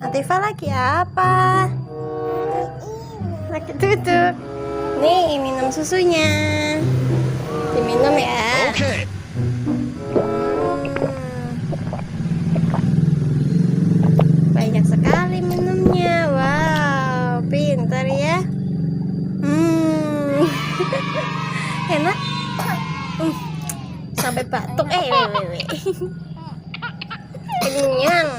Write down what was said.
Atifah lagi apa? Lagi duduk. Nih, minum susunya. Diminum ya. Okay. Banyak sekali minumnya. Wow, pintar ya. Enak. Sampai batuk. Kenyang.